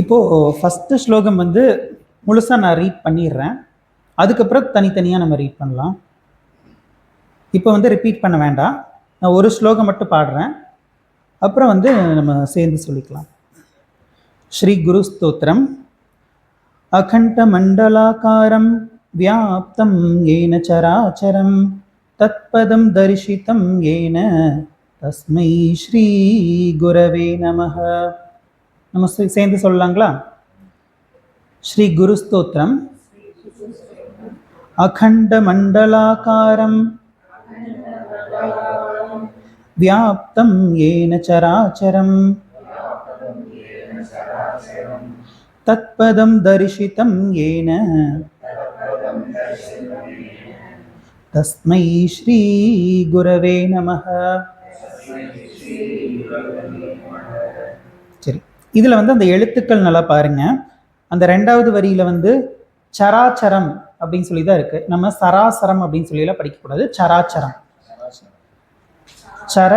இப்போது ஃபஸ்ட்டு ஸ்லோகம் வந்து முழுசாக நான் ரீட் பண்ணிடுறேன். அதுக்கப்புறம் தனித்தனியாக நம்ம ரீட் பண்ணலாம். இப்போ வந்து ரிப்பீட் பண்ண வேண்டாம். நான் ஒரு ஸ்லோகம் மட்டும் பாடுறேன். அப்புறம் வந்து நம்ம சேர்ந்து சொல்லிக்கலாம். ஸ்ரீ குரு ஸ்தோத்திரம். அகண்ட மண்டலாக்காரம் வியாப்தம் ஏன சராச்சரம் தத்பதம் தரிசிதம் ஏன தஸ்மை ஸ்ரீ குரவே நமஹ. நம்ம சேர்ந்து சொல்லலாங்களா? ஸ்ரீ குரு ஸ்தோத்திரம். அகண்ட மண்டலாக்காரம் வியாப்தம் ஏன சராச்சரம் தத்பதம் தரிசிதம் ஏன தஸ்மை ஸ்ரீ குரவே நமஹ. சரி, இதில் வந்து அந்த எழுத்துக்கள் நல்லா பாருங்க. அந்த ரெண்டாவது வரியில் வந்து சராச்சரம் அப்படின்னு சொல்லி தான் இருக்கு. நம்ம சராசரம் அப்படின்னு சொல்லிலாம் படிக்கக்கூடாது. சராச்சரம். சர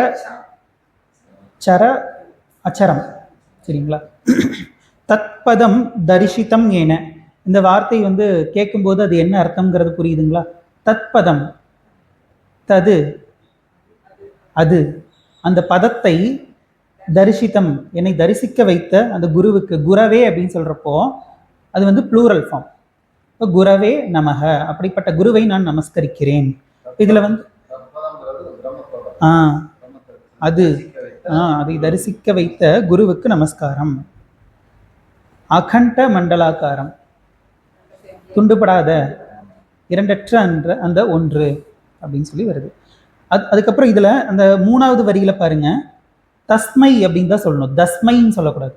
சர அச்சரம். சரிங்களா? தத்பதம் தரிசிதம் ஏன, இந்த வார்த்தை வந்து கேட்கும்போது அது என்ன அர்த்தம்ங்கிறது புரியுதுங்களா? தத்பதம், தது, அது, அந்த பதத்தை தரிசிதம், என்னை தரிசிக்க வைத்த அந்த குருவுக்கு, குரவே அப்படின்னு சொல்றப்போ அது வந்து ப்ளூரல் ஃபார்ம். குரவே நமக, அப்படிப்பட்ட குருவை நான் நமஸ்கரிக்கிறேன். இதுல வந்து அது அதை தரிசிக்க வைத்த குருவுக்கு நமஸ்காரம். அகண்ட மண்டலாக்காரம், துண்டுபடாத, இரண்டற்ற அந்த ஒன்று அப்படின்னு சொல்லி வருது. அதுக்கப்புறம் இதுல அந்த மூணாவது வரியில பாருங்க, தஸ்மை அப்படின்னு தான் சொல்லணும், தஸ்மைன்னு சொல்லக்கூடாது.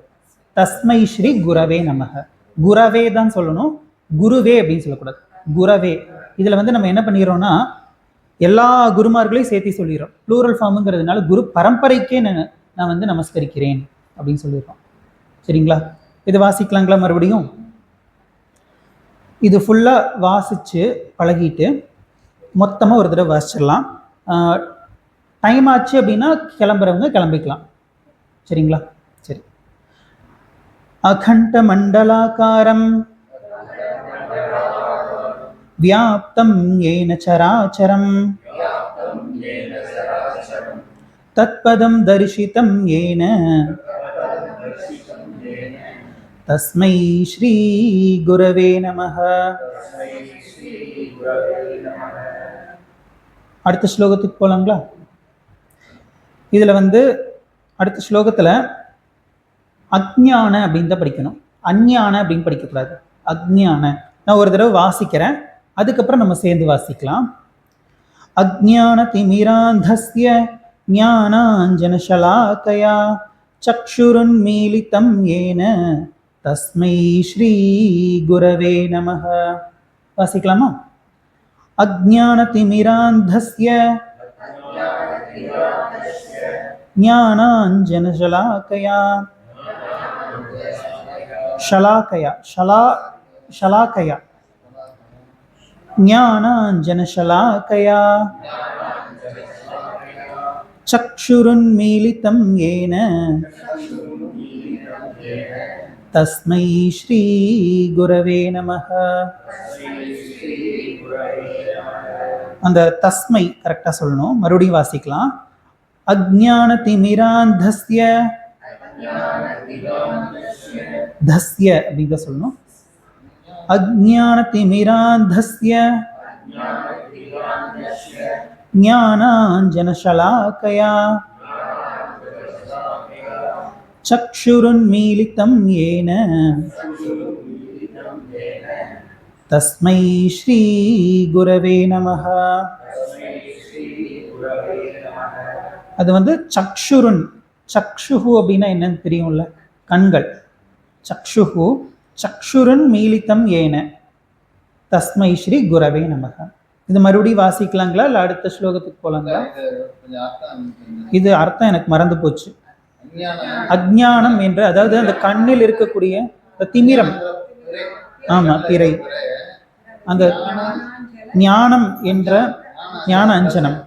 தஸ்மை ஸ்ரீ குரவே நமக, குரவே தான் சொல்லணும், குருவே அப்படின்னு சொல்லக்கூடாது. குரவே. இதுல வந்து நம்ம என்ன பண்ணிடுறோம்னா எல்லா குருமார்களையும் சேர்த்து சொல்லிடுறோம். ப்ளூரல் ஃபார்முங்கிறதுனால குரு பரம்பரைக்கே நான் வந்து நமஸ்கரிக்கிறேன் அப்படின்னு சொல்லிடுறோம். சரிங்களா? இது வாசிக்கலாங்களா? மறுபடியும் இது ஃபுல்லாக வாசித்து பழகிட்டு மொத்தமாக ஒரு தடவை வாசிச்சிடலாம். டைம் ஆச்சு அப்படின்னா கிளம்புறவங்க கிளம்பிக்கலாம். சரிங்களா? சரி. அகண்ட மண்டலாக்காரம் வியாப்தம் ஏன சராச்சரம் தத்பதம் தரிசிதம் ஏன தஸ்மை ஸ்ரீ குரவே நமஹ. அடுத்த ஸ்லோகத்துக்கு போலாங்களா? இதுல வந்து அடுத்த ஸ்லோகத்துல அஜ்ஞான அப்படின்னு தான் படிக்கணும், அஞ்ஞான அப்படின்னு படிக்கக்கூடாது. அஜ்ஞான. நான் ஒரு தடவை வாசிக்கிறேன், அதுக்கப்புறம் நம்ம சேர்ந்து வாசிக்கலாம். அஜ்ஞான திமிராந்தஸ்ய ஞானாஞ்சன ஷலாகயா சக்ஷுருன்மீலிதம் ஏன தஸ்மை ஸ்ரீ குரவே நமஹ. வாசிக்கலாமா? அஜ்ஞான திமிராந்தஸ்ய ஞானாஞ்சன ஷலாகயா, ஷலாகயா, ஷலாகயா, ஞானாஞ்சன ஷலாகயா சக்ஷுருன்மீலிதம் ஏன தஸ்மை ஸ்ரீ குரவே நமஹ. அந்த தஸ்மை கரெக்டா சொல்லணும். மறுபடியும் வாசிக்கலாம். அஜ்ஞான திமிராந்தஸ்ய, தஸ்ய அப்படின்னு தான் சொல்லணும். அஜ்ஞான திமிராந்தஸ்ய ஞானாஞ்சன ஷலாகயா சக்ஷுருன்மீலிதம் ஏன தஸ்மை ஸ்ரீ குரவே நமஹ. அது வந்து சக்ஷுருன், சக்ஷுஹு அப்படின்னா என்னன்னு தெரியும்ல, கண்கள். சக்ஷுஹு, சக்ஷுருன் மீலிதம் ஏன தஸ்மை ஸ்ரீ குரவே நமஹ. இது மறுபடியும் வாசிக்கலாங்களா இல்லை அடுத்த ஸ்லோகத்துக்கு போலாங்களா? இது அர்த்தம் எனக்கு மறந்து போச்சு. அஜ்ஞானம் என்ற, அதாவது அந்த கண்ணில் இருக்கக்கூடிய திமிரம், ஆமா, திரை, அந்த ஞானம் என்ற ஞான அஞ்சனம்.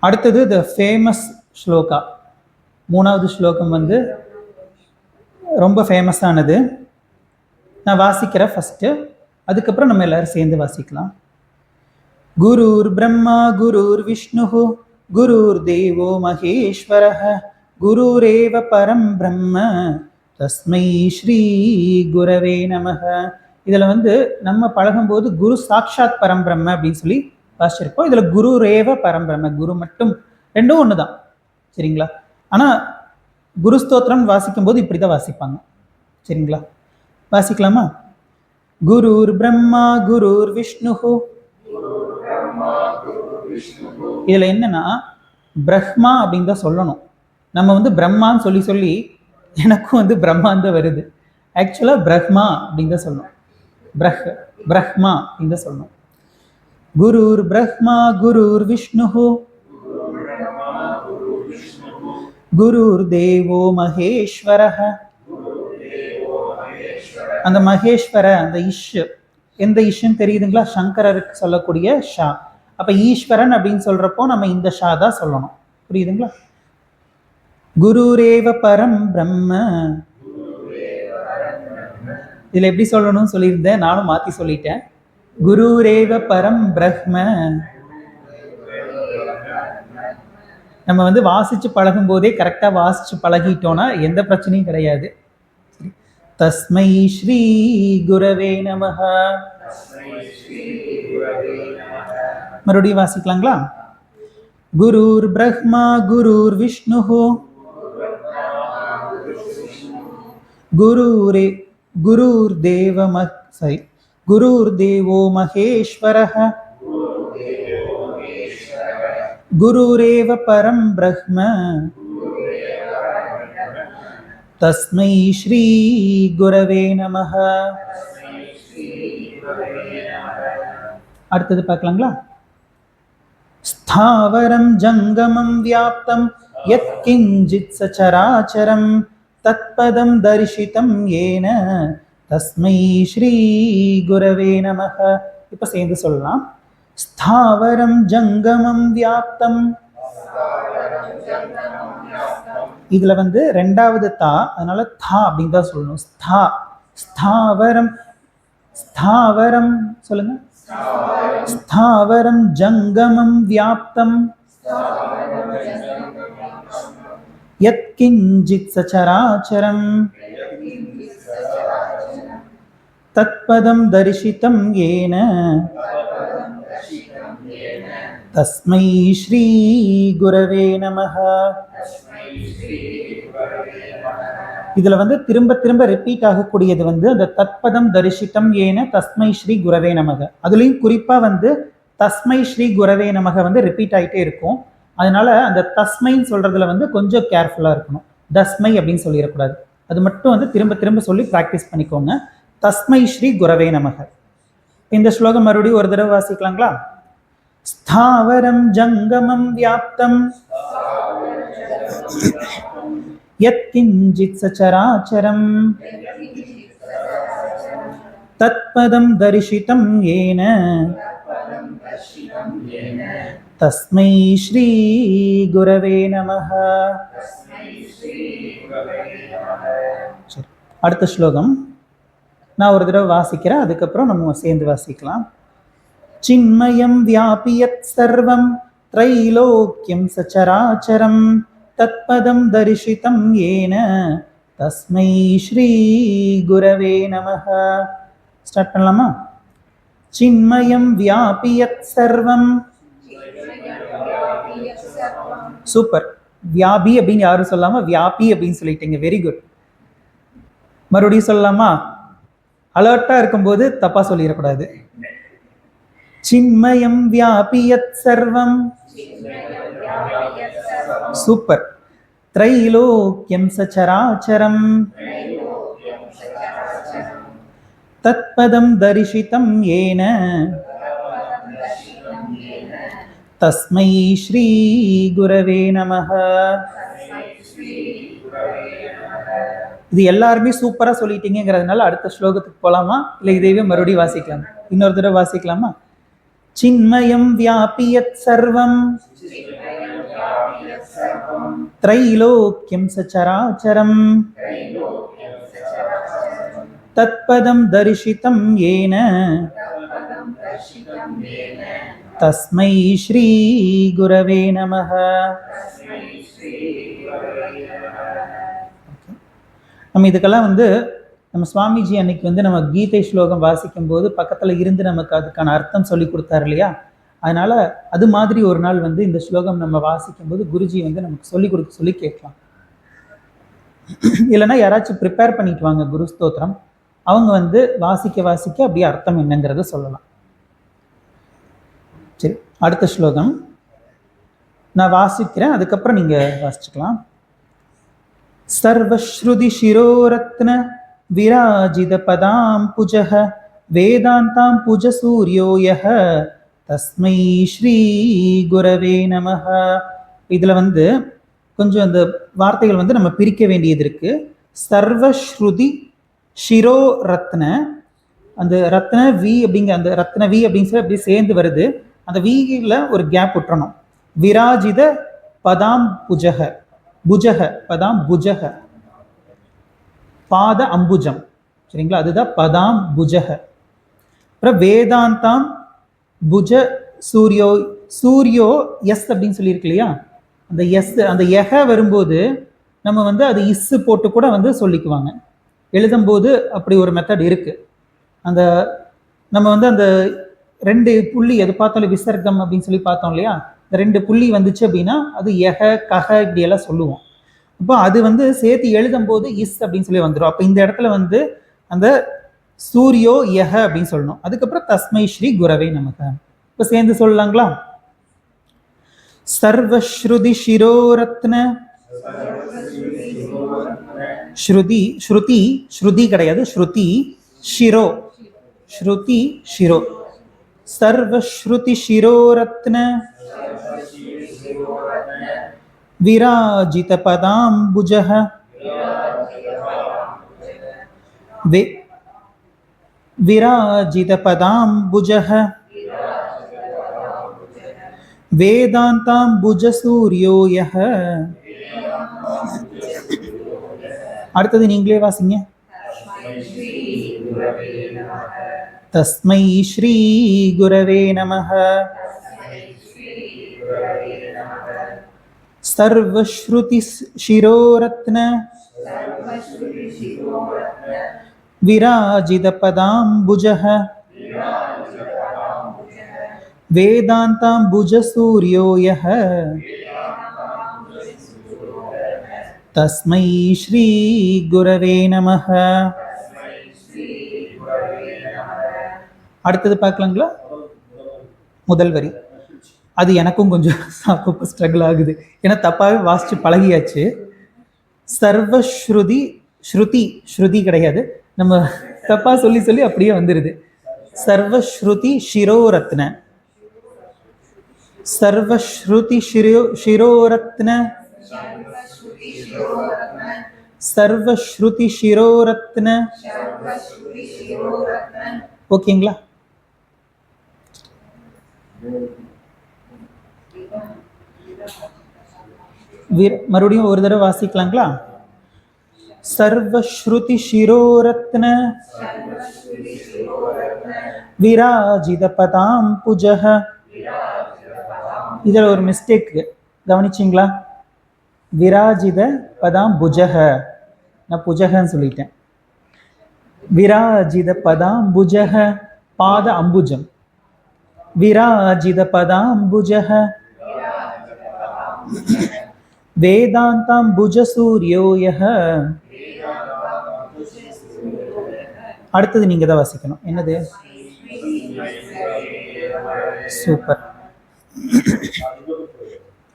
அடுத்தது த ஃபேமஸ் ஸ்லோகா. 3வது ஸ்லோகம் வந்து ரொம்ப ஃபேமஸானது. நான் வாசிக்கிறேன் ஃபஸ்ட்டு, அதுக்கப்புறம் நம்ம எல்லாரும் சேர்ந்து வாசிக்கலாம். குருர் பிரம்மா குருர் விஷ்ணு குருர் தேவோ மகேஸ்வரः குருரேவ பரம் பிரம்ம தஸ்மை ஸ்ரீ குரவே நமः. இதில் வந்து நம்ம பழகும்போது குரு சாட்சாத் பரம்பிரம்ம அப்படின்னு சொல்லி வாசிச்சிருப்போம். இதில் குரு ரேவ பரம்பிரம்ம, குரு மட்டும், ரெண்டும் ஒன்று தான், சரிங்களா? ஆனால் குரு ஸ்தோத்திரம் வாசிக்கும் போது இப்படி தான் வாசிப்பாங்க, சரிங்களா? வாசிக்கலாமா? குருர் பிரம்மா குருர் விஷ்ணு. இதில் என்னன்னா பிரம்மா அப்படின்னு தான் சொல்லணும். நம்ம வந்து பிரம்மான்னு சொல்லி சொல்லி எனக்கும் வந்து பிரம்மான் தான் வருது. ஆக்சுவலாக பிரம்மா அப்படின்னு தான் சொல்லணும். பிரம்மா அப்படின்னு தான் சொல்லணும். குருர் பிரம்மா குருர் விஷ்ணு குருர் தேவோ மகேஸ்வரः. அந்த மகேஸ்வர, அந்த எந்த இஷ்ன்னு தெரியுதுங்களா? சங்கரருக்கு சொல்லக்கூடிய ஷா. அப்ப ஈஸ்வரன் அப்படின்னு சொல்றப்போ நம்ம இந்த ஷா தான் சொல்லணும், புரியுதுங்களா? குருரேவ பரம் பிரம்ம. இதுல எப்படி சொல்லணும்னு சொல்லியிருந்தேன், நானும் மாத்தி சொல்லிட்டேன். குருரேவ பரம் பிரம்ம. நம்ம வந்து வாசிச்சு பழகும் போதே கரெக்டா வாசிச்சு பழகிட்டோம்னா எந்த பிரச்சனையும் கிடையாது. தஸ்மை ஸ்ரீ குரவே நமஹ. மறுபடியும் வாசிக்கலாங்களா? குருர் பிரம்மா குருர் விஷ்ணு குருர் தேவோ மகேஸ்வரः குருரேவ பரம் பிரம்ம தஸ்மை ஸ்ரீ குரவே நமஹ. அடுத்தது பார்க்கலாங்களா? ஸ்தாவரம் ஜங்கமம் வியாப்தம் யத் கிஞ்சித் சசராச்சரம் தத்பதம் தரிசிதம் ஏன தஸ்மை ஸ்ரீ குரவே நமஹ. இப்ப சேர்ந்து சொல்லலாம். ஸ்தாவரம் ஜங்கமம் வியாப்தம். இதுல வந்து ரெண்டாவது தா, அதனால தா அப்படின்னு தான் சொல்லணும். ஸ்தாவரம் ஸ்தாவரம் சொல்லுங்க. ஸ்தாவரம் ஜங்கமம் வியாப்தம் யத் கிஞ்சித் சசராச்சரம் தத்பதம் தரிசிதம் ஏன தஸ்மை ஸ்ரீ குரவே நமஹ. இதுல வந்து திரும்ப திரும்ப ரிப்பீட் ஆகக்கூடியது வந்து அந்த தத்பதம் தரிசிதம் ஏன தஸ்மை ஸ்ரீ குரவே நமக. அதுலயும் குறிப்பா வந்து தஸ்மை ஸ்ரீ குரவே நமக வந்து ரிப்பீட் ஆகிட்டே இருக்கும். அதனால அந்த தஸ்மைன்னு சொல்றதுல வந்து கொஞ்சம் கேர்ஃபுல்லா இருக்கணும். தஸ்மை அப்படின்னு சொல்லிடக்கூடாது. அது மட்டும் வந்து திரும்ப திரும்ப சொல்லி ப்ராக்டிஸ் பண்ணிக்கோங்க. தஸ்மை ஸ்ரீ குரவே நமக. இந்த ஸ்லோகம் மறுபடியும் ஒரு தடவை வாசிக்கலாங்களா? ஸ்தாவரம் ஜங்கமம் வியாப்தம் யத் கிஞ்சித் சசராச்சரம் தத்பதம் தரிசிதம் ஏன தஸ்மை ஸ்ரீ குரவே நமஹ. அடுத்த ஸ்லோகம் நான் ஒரு தடவை வாசிக்கிறேன், அதுக்கப்புறம் நம்ம சேர்ந்து வாசிக்கலாம். சின்மயம் வியாபியத் சர்வம் த்ரைலோக்யம் சசராச்சரம் தத்பதம் தரிசிதம் ஏன தஸ்மை ஸ்ரீ குரவே நமஹ. ஸ்டார்ட் பண்ணலாமா? சின்மயம் வியாபியத் சர்வம். சூப்பர். வியாபி அப்படின்னு யாரும் சொல்லாம வியாபி அப்படின்னு சொல்லிட்டீங்க, வெரி குட். மறுபடியும் சொல்லலாமா? அலர்ட்டா இருக்கும்போது தப்பா சொல்லிடக்கூடாது. சின்மயம் வியாபியத் சர்வம். சூப்பர். த்ரைலோக்யம் சசராச்சரம் தத்பதம் தரிசிதம் ஏன தஸ்மை ஸ்ரீ குரவே நமஹ. இது எல்லாருமே சூப்பரா சொல்லிட்டீங்கிறதுனால அடுத்த ஸ்லோகத்துக்கு போலாமா, இல்லை இதைவே மறுபடியும் வாசிக்கலாம்? இன்னொரு தடவை வாசிக்கலாமா? சின்மயம் வியாபியத் சர்வம் त्रैलोक्यं सचराचरं तत्पदं दर्शितं येन तस्मै श्री गुरवे नमः. நம்ம இதுக்கெல்லாம் நம்ம சுவாமிஜி அன்னைக்கு நம்ம கீதை ஸ்லோகம் வாசிக்கும் போது பக்கத்துல இருந்து நமக்கு அதுக்கான அர்த்தம் சொல்லி கொடுத்தாரு இல்லையா? அதனால அது மாதிரி ஒரு நாள் இந்த ஸ்லோகம் நம்ம வாசிக்கும் போது குருஜி நமக்கு சொல்லி கொடுக்க சொல்லி கேட்கலாம். இல்லைன்னா யாராச்சும் ப்ரிப்பேர் பண்ணிட்டு வாங்க குரு ஸ்தோத்திரம், அவங்க வாசிக்க வாசிக்க அப்படியே அர்த்தம் என்னங்கிறத சொல்லலாம். சரி, அடுத்த ஸ்லோகம் நான் வாசிக்கிறேன், அதுக்கப்புறம் நீங்க வாசிச்சுக்கலாம். சர்வஸ்ருதி சிரோரத்ன விராஜித பதாம் புஜஹ வேதாந்தாம் புஜ சூரியோயஹ தஸ்மை ஸ்ரீ குரவே நமஹ. இதுல கொஞ்சம் அந்த வார்த்தைகள் நம்ம பிரிக்க வேண்டியது இருக்கு. சர்வஸ்ருதி ஷிரோ ரத்ன, அந்த ரத்ன வி அப்படிங்க, அந்த ரத்ன வி அப்படின்னு சொல்லி அப்படி சேர்ந்து வருது. அந்த வீல ஒரு கேப் விட்டுறணும். விராஜித பதாம் புஜக, புஜக பதாம் புஜக, பாத அம்புஜம், சரிங்களா? அதுதான் பதாம் புஜக. அப்புறம் வேதாந்தாம் புஜ சூரியோ, சூரியோ எஸ் அப்படின்னு சொல்லியிருக்கு இல்லையா? அந்த எஸ், அந்த எக வரும்போது நம்ம அது இஸ்ஸு போட்டு கூட சொல்லிக்குவாங்க. எழுதும்போது அப்படி ஒரு மெத்தட் இருக்கு. அந்த நம்ம அந்த 2 புள்ளி எது பார்த்தாலும் விசர்க்கம் அப்படின்னு சொல்லி பார்த்தோம் இல்லையா? இந்த 2 புள்ளி வந்துச்சு அப்படின்னா அது எக கக இப்படி எல்லாம் சொல்லுவோம். அப்போ அது சேர்த்து எழுதும் போது இஸ் அப்படின்னு சொல்லி வந்துடும். அப்போ இந்த இடத்துல அந்த சூரியோ யஹ அப்படின்னு சொல்லணும். அதுக்கப்புறம் தஸ்மை ஸ்ரீ குரவே நமக. இப்போ சேர்ந்து சொல்லலாங்களா? சர்வஸ்ருதி சிரோரத்ன, ஸ்ருதி ஸ்ருதி ஸ்ருதி கிடையாது, ஸ்ருதி ஷிரோ, ஸ்ருதி ஷிரோ, சர்வஸ்ருதி சிரோரத்ன விராஜித பதாம்புஜஹ விராஜித பதாம்புஜஹ வேதாந்தாம்புஜ சூரியோயஹ. அடுத்தது நீங்களே வாசிங்க. தஸ்மை ஸ்ரீ குரவே நமஹ. சர்வஸ்ருதி சிரோரத்ன விராஜித பதாம்புஜஹ வேதாந்தாம்புஜ சூரியோயஹ தஸ்மை ஸ்ரீ குரவே நமஹ. அடுத்தது பார்க்கலாங்களா? முதல் வரி அது எனக்கும் கொஞ்சம் ஸ்ட்ரகிள் ஆகுது, ஏன்னா தப்பாவே வாசிச்சு பழகியாச்சு. சர்வஸ்ருதி, ஸ்ருதி ஸ்ருதி கிடையாது, நம்ம தப்பா சொல்லி சொல்லி அப்படியே வந்துருது. சர்வஸ்ருதி சிரோரத்ன, சர்வஸ்ருதி சிரோரத்ன, சர்வஸ்ருதி சிரோரத்ன. ஓகேங்களா? மறுபடியும் ஒரு தடவை வாசிக்கலாங்களா? சர்வஸ்ருதி சிரோரத்ன விராஜித பதாம்புஜஹ. இதுல ஒரு மிஸ்டேக் கவனிச்சிங்களா? விராஜித பதாம்புஜஹ, நான் புஜகன்னு சொல்லிட்டேன். விராஜித பதாம்புஜஹ, பாத அம்புஜம். விராஜித பதாம்புஜஹ வேதாந்தாம்புஜ சூரியோயஹ. அடுத்தது நீங்க தான் வாசிக்கணும். என்னது? சூப்பர்.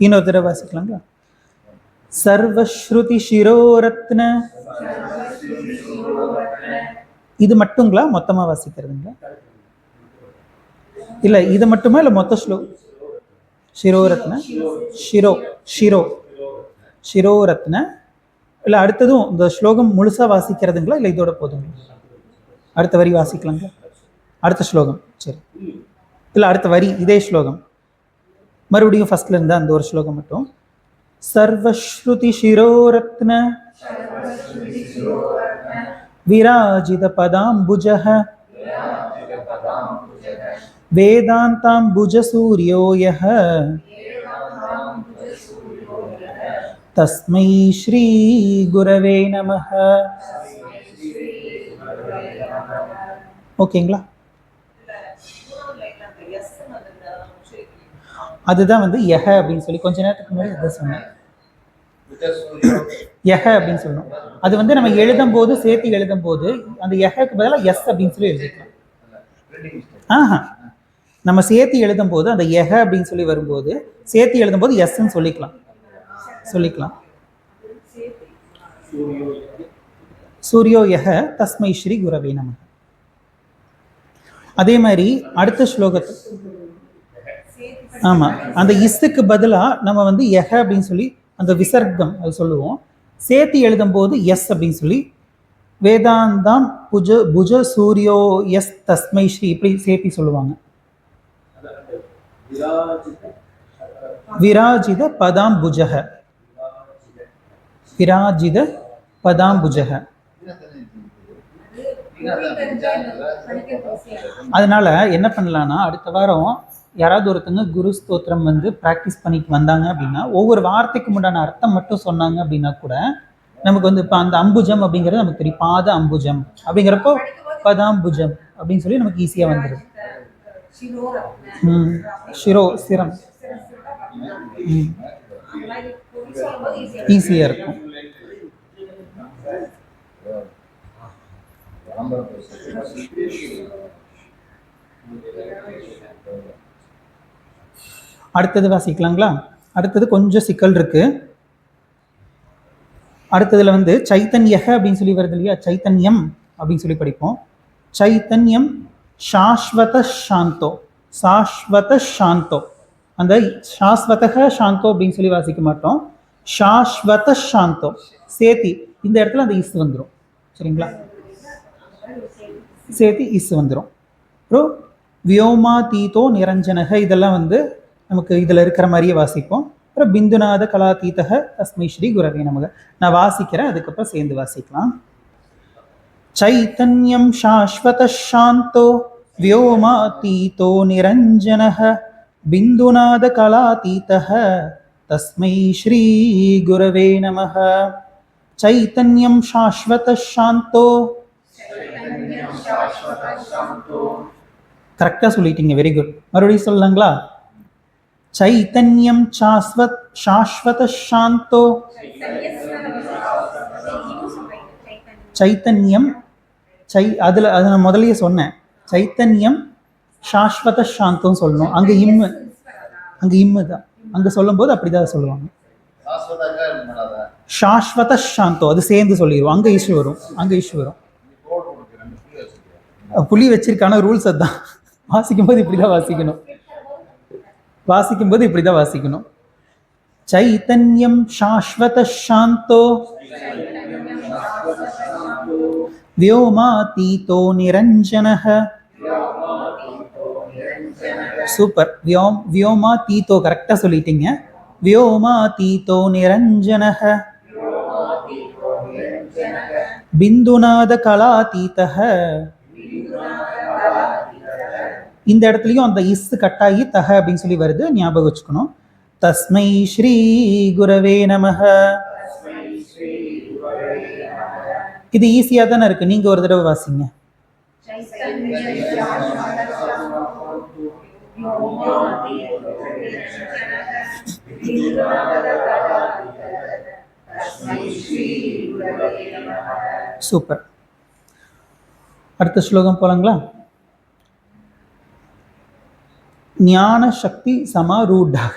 இன்னொரு தடவை வாசிக்கலாங்களா? சர்வஸ்ருதி சிரோரத்ன. இது மட்டுங்களா? மொத்தமா வாசிக்கிறதுங்களா? இல்ல இது மட்டுமா இல்ல மொத்த ஸ்லோகம்? சிரோரத்ன, ஷிரோ ஷிரோ சிரோரத்ன. இல்ல அடுத்ததும் இந்த ஸ்லோகம் முழுசா வாசிக்கிறதுங்களா இல்ல இதோட போதுங்களா? அடுத்த வரி வாசிக்கலாங்க. அடுத்த ஸ்லோகம் சரி, இல்ல அடுத்த வரி இதே ஸ்லோகம் மறுபடியும் ஃபர்ஸ்ட்ல இருந்தா அந்த ஒரு ஸ்லோகம் மட்டும். சர்வஸ்ருதி சிரோரத்ன விராஜித பதாம்புஜः வேதாந்தாம்புஜ சூர்யோ யः தஸ்மை ஸ்ரீ குரவே நமः. ஓகேங்களா? அதுதான் வந்து யஹ அப்படின்னு சொல்லி கொஞ்ச நேரத்துக்கு முன்னாடி இதை சொன்னேன். யஹ அப்படின்னு சொல்லணும். அது வந்து நம்ம எழுதும் போது சேர்த்து எழுதும் போது அந்த யஹக்கு பதிலாக எஸ் அப்படின்னு சொல்லி எழுதிக்கலாம். நம்ம சேர்த்து எழுதும் போது அந்த யஹ அப்படின்னு சொல்லி வரும்போது சேர்த்து எழுதும் போது எஸ்ன்னு சொல்லிக்கலாம். சூரியோ யஹ தஸ்மை ஸ்ரீ குரவே நமः. அதே மாதிரி அடுத்த ஸ்லோகத்து ஆமா அந்த இஸ்ஸுக்கு பதிலா நம்ம வந்து யஹ அப்படின்னு சொல்லி அந்த விசர்க்கம் அது சொல்லுவோம். சேர்த்து எழுதும் போது எஸ் அப்படின்னு சொல்லி வேதாந்தாம் புஜ சூரியோ எஸ் தஸ்மை ஸ்ரீ இப்படி சேர்த்தி சொல்லுவாங்க. விராஜித பதாம்புஜக விராஜித பதாம்புஜக. அதனால என்ன பண்ணலாம்னா அடுத்த வாரம் யாராவது ஒருத்தங்க குரு ஸ்தோத்திரம் வந்து ப்ராக்டிஸ் பண்ணிட்டு வந்தாங்க அப்படின்னா ஒவ்வொரு வார்த்தைக்கு உண்டான அர்த்தம் மட்டும் சொன்னாங்க அப்படின்னா கூட நமக்கு வந்து இப்போ அந்த அம்புஜம் அப்படிங்கிறது நமக்கு தெரியும். பாத அம்புஜம் அப்படிங்கிறப்போ பதாம்புஜம் அப்படின்னு சொல்லி நமக்கு ஈஸியா வந்துடும். ஷிரோ சிரம் ஈஸியா இருக்கும். அடுத்தது வாசிக்கலாங்களா? அடுத்தது கொஞ்சம் சிக்கல் இருக்கு. அடுத்ததுல வந்து சைத்தன்யக அப்படின்னு சொல்லி வருது இல்லையா, சைத்தன்யம் அப்படின்னு சொல்லி படிப்போம். சைத்தன்யம் சாஸ்வத சாந்தோ, சாஸ்வத சாந்தோ. அந்த சாஸ்வதக சாந்தோ அப்படின்னு சொல்லி வாசிக்க மாட்டோம். சாஸ்வத சாந்தோ சேத்தி இந்த இடத்துல அந்த இஸ் வந்துடும். சரிங்களா? சேத்தி இஸ் வந்துடும். அப்புறம் வியோமா தீதோ நிரஞ்சனக இதெல்லாம் வந்து நமக்கு இதில் இருக்கிற மாதிரியே வாசிப்போம். அப்புறம் பிந்துநாத கலாதீதக தஸ்மை ஸ்ரீ குரவே நமக. நான் வாசிக்கிறேன், அதுக்கப்புறம் சேர்ந்து வாசிக்கலாம். சைத்தன்யம் சாஸ்வத சாந்தோ வியோமாதீதோ நிரஞ்சனக பிந்துநாத கலாதீதக தஸ்மை ஸ்ரீ குரவே நமக. சைத்தன்யம் சாஸ்வத சாந்தோ. கரெக்டா சொல்லிட்டீங்க, வெரி குட். மறுபடியும் சொல்லலாங்களா? சைத்தன்யம் சாஸ்வத சாந்தோ. சைத்தன்யம் அதுல அதை நான் முதலையே சொன்னேன். சைத்தன்யம் சாஸ்வத சாந்தம் சொல்லணும். அங்க இம்மு தான் அங்க சொல்லும் போது அப்படிதான் சொல்லுவாங்க. சாஸ்வத சாந்தோ அது சேர்ந்து சொல்லிடுவோம். அங்க இஷ்யூ வரும். புள்ளி வச்சிருக்கான ரூல்ஸ் அதுதான். வாசிக்கும் போது இப்படிதான் வாசிக்கணும். சைத்தன்யம் சாஸ்வத சாந்தோ வியோமாதீதோ நிரஞ்சனஹ. சூப்பர். வியோமாதீதோ கரெக்டா சொல்லிட்டீங்க. வியோமாதீதோ நிரஞ்சனஹ பிந்துநாத கலாதீதஹ. இந்த இடத்துலயும் அந்த இஸ் கட்டாயி தஹ அப்படின்னு சொல்லி வருது, ஞாபகம் வச்சுக்கணும். தஸ்மை ஸ்ரீ குரவே நமஹ. இது ஈஸியா தானே இருக்கு. நீங்க ஒரு தடவை வாசிங்க. சூப்பர். அடுத்த ஸ்லோகம் போலாங்களா? ஞான சக்தி சமாரூடக.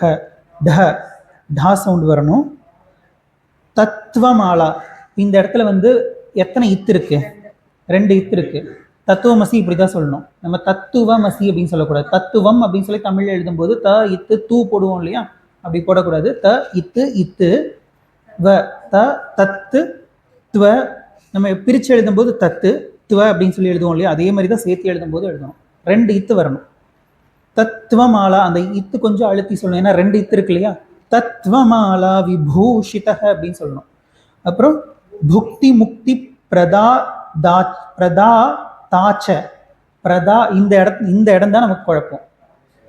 டா சவுண்ட் வரணும். தத்துவமாலா இந்த இடத்துல வந்து எத்தனை இத்து இருக்கு? 2 இத்து இருக்கு. தத்துவமசி இப்படிதான் சொல்லணும். நம்ம தத்துவமசி அப்படின்னு சொல்லக்கூடாது. தத்துவம் அப்படின்னு சொல்லி தமிழ்ல எழுதும்போது த இத்து தூ போடுவோம் இல்லையா, அப்படி போடக்கூடாது. த இத்து வ த தத்து துவ. நம்ம பிரிச்சு எழுதும்போது தத்து துவ அப்படின்னு சொல்லி எழுதுவோம் இல்லையா, அதே மாதிரி தான் சேர்த்து எழுதும்போது எழுதணும். 2 இத்து வரணும். தத்துவமாலா அந்த இத்து கொஞ்சம் அழுத்தி சொல்லணும், ஏன்னா 2 இத்து இருக்கு இல்லையா. தத்வமாலா விபூஷிதஹ அப்படின்னு சொல்லணும். அப்புறம் புக்தி முக்தி பிரதா தா பிரதா தாச்ச பிரதா இந்த இடம் தான் நமக்கு குழப்பம்.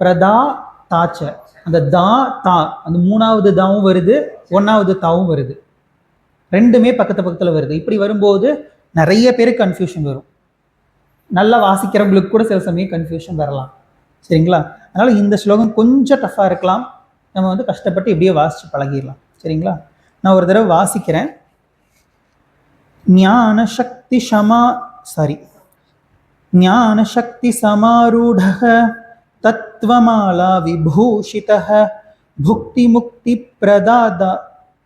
பிரதா தாச்ச அந்த தா தா அந்த மூணாவது தாவும் வருது, ஒன்னாவது தாவும் வருது, ரெண்டுமே பக்கத்துல வருது. இப்படி வரும்போது நிறைய பேருக்கு கன்ஃபியூஷன் வரும். நல்லா வாசிக்கிறவங்களுக்கு கூட சில சமயம் கன்ஃபியூஷன் வரலாம். சரிங்களா? அதனால இந்த ஸ்லோகம் கொஞ்சம் டஃப்பாக இருக்கலாம். நம்ம வந்து கஷ்டப்பட்டு இப்படியே வாசிச்சு பழகிடலாம். சரிங்களா? நான் ஒரு தடவை வாசிக்கிறேன். ஞான சக்தி ஞான சக்தி சமாரூடஹ தத்வமாலா விபூஷிதஹ புக்தி முக்தி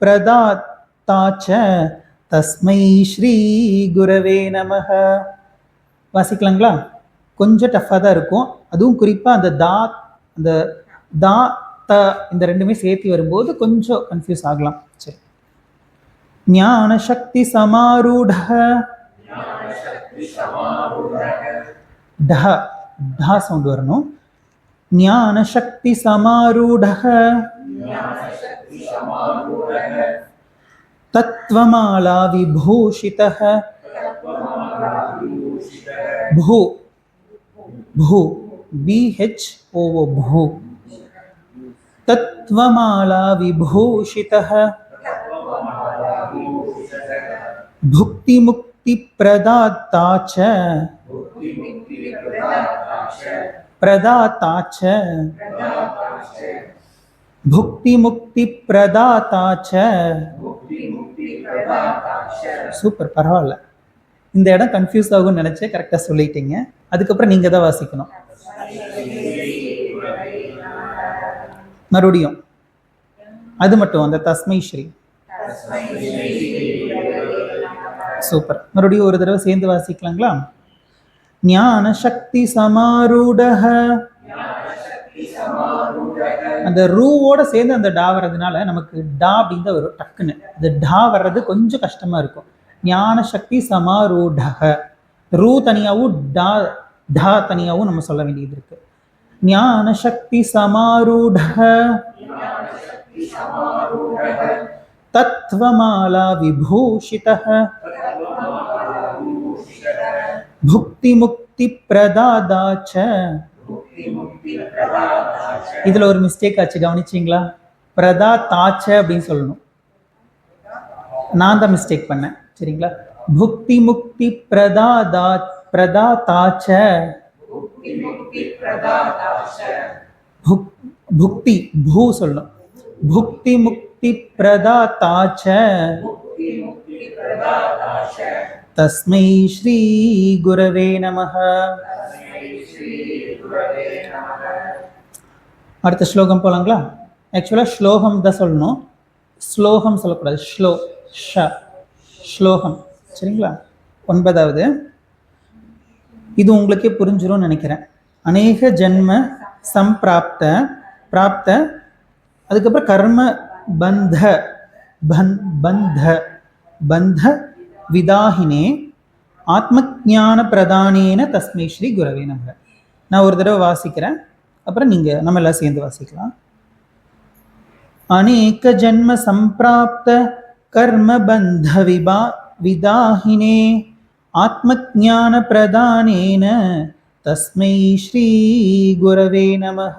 பிரதாதாச்ச தஸ்மை ஸ்ரீ குரவே நமஹ. வாசிக்கலாங்களா? கொஞ்சம் டஃப்பாக தான் இருக்கும். அதுவும் குறிப்பாக அந்த தா த இந்த ரெண்டுமே சேர்த்து வரும்போது கொஞ்சம் கன்ஃபியூஸ் ஆகலாம். சரி. ஞான சக்தி சமாரூட ட சவுண்ட் வரணும். ஞான சக்தி சமாரூட தத்வமாலா விபூஷிதஹ பூ பூ BHO பூ தத்வமாலா விபூஷிதஹ புக்தி முக்தி பிரதாத்தாச்ச புக்தி முக்தி பிரதாத்தாச்ச. சூப்பர், பரவாயில்ல. இந்த இடம் கன்ஃபியூஸ் ஆகும்னு நினைச்சேன், கரெக்டாக சொல்லிட்டீங்க. அதுக்கப்புறம் நீங்க தான் வாசிக்கணும். மறுபடியும் அது மட்டும் அந்த தஸ்மை ஸ்ரீ. சூப்பர். மறுபடியும் ஒரு தடவை சேர்ந்து வாசிக்கலாங்களா? ஞான சக்தி சமாரூடஹ. அந்த ரூவோட சேர்ந்து அந்த டா வர்றதுனால நமக்கு டா அப்படின்னு தான் வரும் டக்குன்னு. அந்த டா வர்றது கொஞ்சம் கஷ்டமா இருக்கும். ஞான சக்தி சமாரூடஹ. ரூ தனியாவும் டா தனியாவும் நம்ம சொல்ல வேண்டியது இருக்கு. ஞான சக்தி சமாரூடஹ தத்வமாலா விபூஷிதஹ புக்தி முக்தி பிரதாதாச்ச. இதுல ஒரு மிஸ்டேக் ஆச்சு, கவனிச்சிங்களா? பிரதா தாச்ச அப்படின்னு சொல்லணும். நான் தான் மிஸ்டேக் பண்ணேன். சரிங்களா? புக்தி முக்தி பிரதாதாச்ச. புக்தி பூ சொல்லணும். புக்தி முக்தி பிரதாதாச்ச தஸ்மை ஸ்ரீ குரவே நமஹ. அடுத்த ஸ்லோகம் போலாங்களா? ஆக்சுவலா ஸ்லோகம் தான் சொல்லணும், ஸ்லோகம் சொல்லக்கூடாது. ஸ்லோகம். சரிங்களா? 9வது. இது உங்களுக்கே புரிஞ்சிரும்னு நினைக்கிறேன். அநேக ஜென்ம பிராப்த அதுக்கப்புறம் கர்ம பந்த விதாகினே ஆத்மஜான பிரதானேன தஸ்மை ஸ்ரீ குரவே நமஹ. நான் ஒரு தடவை வாசிக்கிறேன், அப்புறம் நீங்க நம்ம எல்லாம் சேர்ந்து வாசிக்கலாம். அநேக ஜன்ம சம்பிராப்த கர்ம பந்த விதாகினே ஆத்மஜான பிரதானேன தஸ்மை ஸ்ரீ குரவே நமஹ.